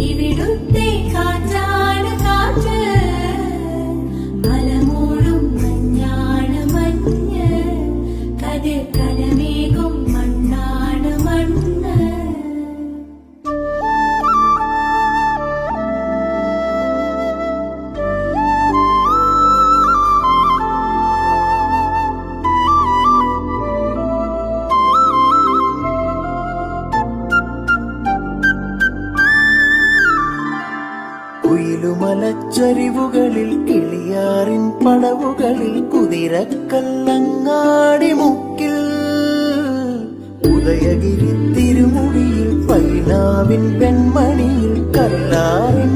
ഇവിടുത്തെ കാറ്റാണ് കാറ്റ്, മലമൂടും മഞ്ഞാണ് മഞ്ഞ്, കതിർ കലമേകും മണ്ണാണ് മണ്ണ്. കുയിലുമലച്ചരിവുകളിൽ കിളിയാറിൻ പടവുകളിൽ കുതിരക്കല്ലങ്ങാടി മുക്കിൽ ഉദയഗിരി തിരുമുടിയിൽ പൈനാവിൻ പെൺമണിയിൽ കല്ലാറിൻ